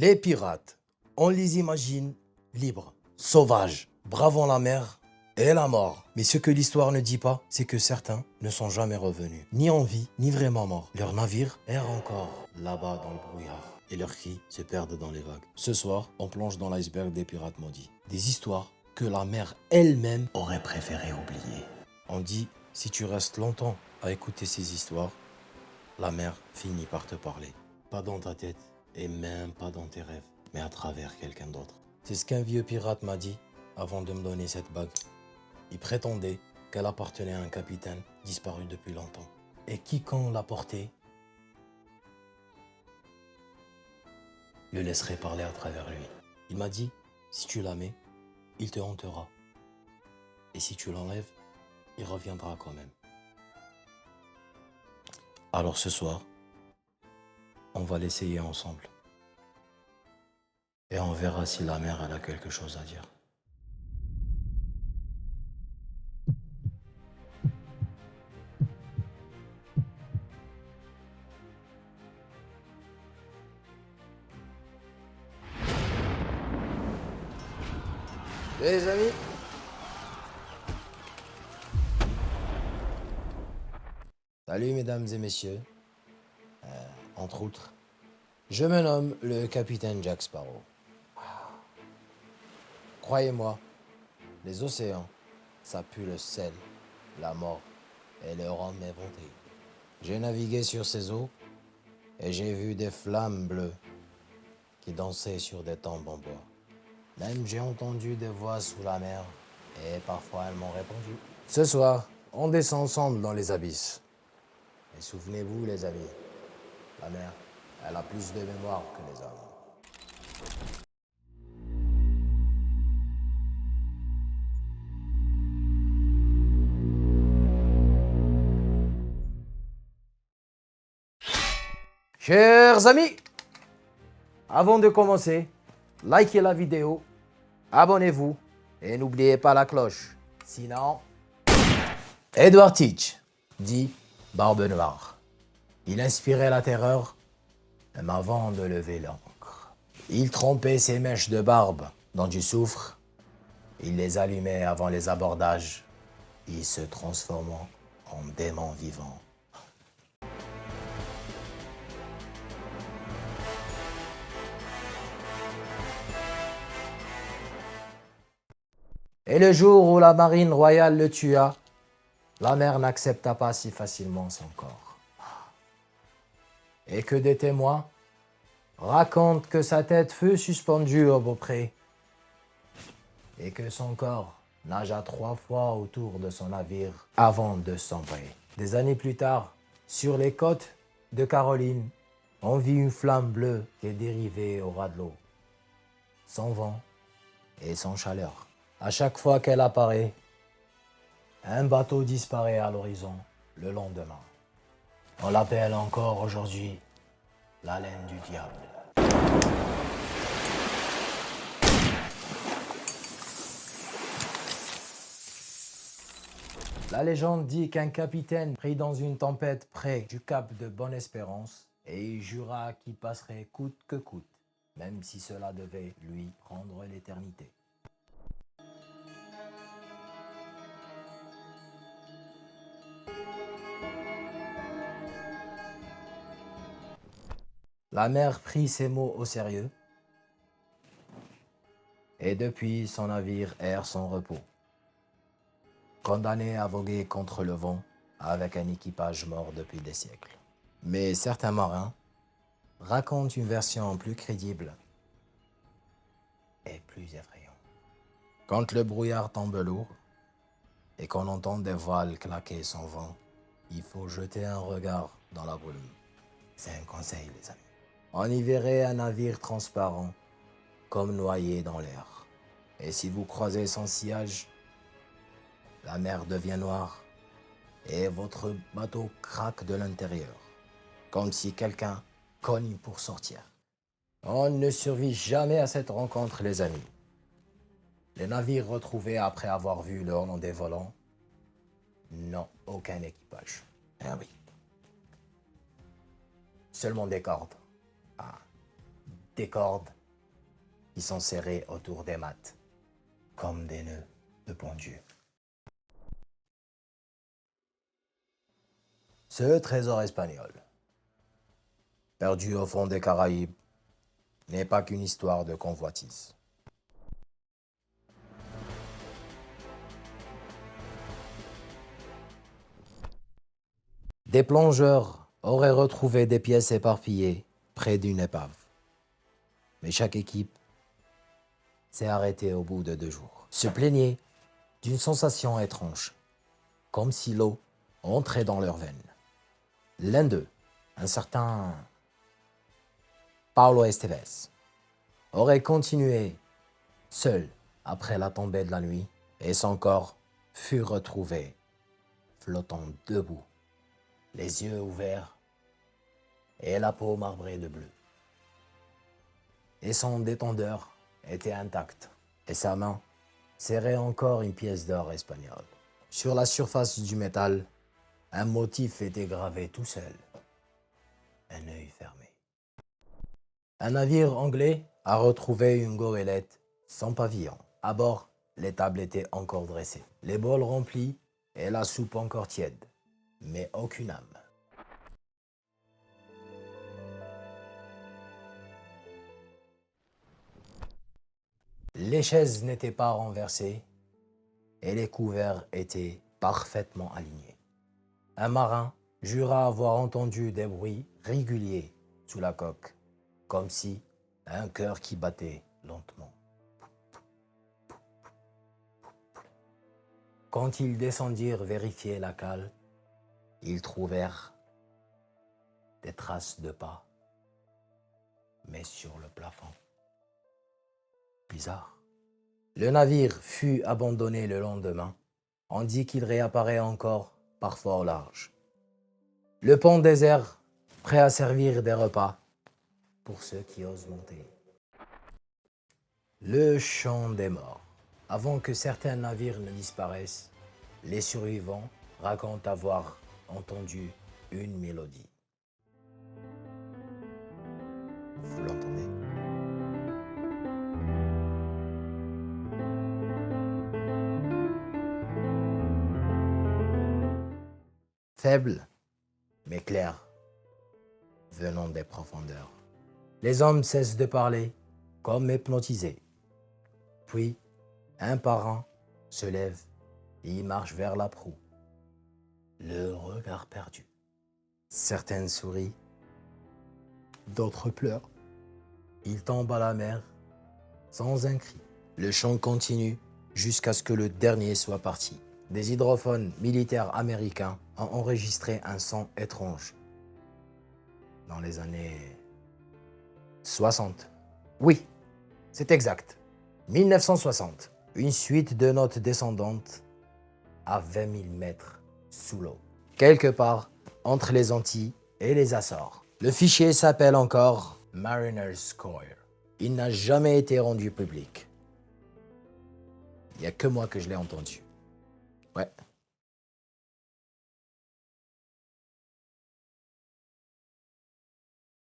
Les pirates, on les imagine libres, sauvages, bravant la mer et la mort. Mais ce que l'histoire ne dit pas, c'est que certains ne sont jamais revenus, ni en vie, ni vraiment morts. Leur navire erre encore là-bas dans le brouillard et leurs cris se perdent dans les vagues. Ce soir, on plonge dans l'iceberg des pirates maudits. Des histoires que la mer elle-même aurait préféré oublier. On dit, si tu restes longtemps à écouter ces histoires, la mer finit par te parler. Pas dans ta tête et même pas dans tes rêves, mais à travers quelqu'un d'autre. C'est ce qu'un vieux pirate m'a dit avant de me donner cette bague. Il prétendait qu'elle appartenait à un capitaine disparu depuis longtemps. Et quiconque la portait le laisserait parler à travers lui. Il m'a dit, si tu la mets, il te hantera. Et si tu l'enlèves, il reviendra quand même. Alors ce soir, on va l'essayer ensemble. Et on verra si la mer elle a quelque chose à dire. Les amis, salut mesdames et messieurs. Entre autres, je me nomme le capitaine Jack Sparrow. Croyez-moi, les océans, ça pue le sel, la mort et le rhum éventé. J'ai navigué sur ces eaux et j'ai vu des flammes bleues qui dansaient sur des tombes en bois. Même j'ai entendu des voix sous la mer et parfois elles m'ont répondu. Ce soir, on descend ensemble dans les abysses. Et souvenez-vous les amis, la mer, elle a plus de mémoire que les hommes. Chers amis, avant de commencer, likez la vidéo, abonnez-vous et n'oubliez pas la cloche. Sinon, Edward Teach, dit Barbe Noire. Il inspirait la terreur même avant de lever l'encre. Il trempait ses mèches de barbe dans du soufre. Il les allumait avant les abordages. Il se transformant en démon vivant. Et le jour où la marine royale le tua, la mer n'accepta pas si facilement son corps. Et que des témoins racontent que sa tête fut suspendue au beaupré et que son corps nagea 3 fois autour de son navire avant de sombrer. Des années plus tard, sur les côtes de Caroline, on vit une flamme bleue qui est dérivée au ras de l'eau, sans vent et sans chaleur. À chaque fois qu'elle apparaît, un bateau disparaît à l'horizon le lendemain. On l'appelle encore aujourd'hui la laine du diable. La légende dit qu'un capitaine prit dans une tempête près du cap de Bonne-Espérance et il jura qu'il passerait coûte que coûte, même si cela devait lui prendre l'éternité. La mer prit ces mots au sérieux et depuis son navire erre son repos, condamné à voguer contre le vent avec un équipage mort depuis des siècles. Mais certains marins racontent une version plus crédible et plus effrayante. Quand le brouillard tombe lourd et qu'on entend des voiles claquer sans vent, il faut jeter un regard dans la brume. C'est un conseil, les amis. On y verrait un navire transparent, comme noyé dans l'air. Et si vous croisez son sillage, la mer devient noire et votre bateau craque de l'intérieur, comme si quelqu'un cogne pour sortir. On ne survit jamais à cette rencontre, les amis. Les navires retrouvés après avoir vu le Hollandais volant n'ont aucun équipage. Ah oui. Seulement des cordes. des cordes qui sont serrées autour des mattes, comme des nœuds de pendu. Ce trésor espagnol, perdu au fond des Caraïbes, n'est pas qu'une histoire de convoitise. Des plongeurs auraient retrouvé des pièces éparpillées près d'une épave. Mais chaque équipe s'est arrêtée au bout de 2 jours. Se plaignait d'une sensation étrange, comme si l'eau entrait dans leurs veines. L'un d'eux, un certain Paulo Esteves, aurait continué seul après la tombée de la nuit et son corps fut retrouvé flottant debout, les yeux ouverts et la peau marbrée de bleu. Et son détendeur était intact et sa main serrait encore une pièce d'or espagnole. Sur la surface du métal, un motif était gravé tout seul, un œil fermé. Un navire anglais a retrouvé une goélette sans pavillon. À bord, les tables étaient encore dressées, les bols remplis et la soupe encore tiède, mais aucune âme. Les chaises n'étaient pas renversées et les couverts étaient parfaitement alignés. Un marin jura avoir entendu des bruits réguliers sous la coque, comme si un cœur qui battait lentement. Quand ils descendirent vérifier la cale, ils trouvèrent des traces de pas, mais sur le plafond. Bizarre. Le navire fut abandonné le lendemain. On dit qu'il réapparaît encore, parfois au large. Le pont désert, prêt à servir des repas pour ceux qui osent monter. Le chant des morts. Avant que certains navires ne disparaissent, les survivants racontent avoir entendu une mélodie. Vous l'entendez? Faible, mais clair, venant des profondeurs. Les hommes cessent de parler, comme hypnotisés. Puis, un par un, se lève et marche vers la proue, le regard perdu. Certaines sourient, d'autres pleurent. Ils tombent à la mer sans un cri. Le chant continue jusqu'à ce que le dernier soit parti. Des hydrophones militaires américains ont enregistré un son étrange dans les années 60. Oui, c'est exact. 1960. Une suite de notes descendantes à 20 000 mètres sous l'eau, quelque part entre les Antilles et les Açores. Le fichier s'appelle encore Mariner's Score. Il n'a jamais été rendu public. Il n'y a que moi que je l'ai entendu. Ouais.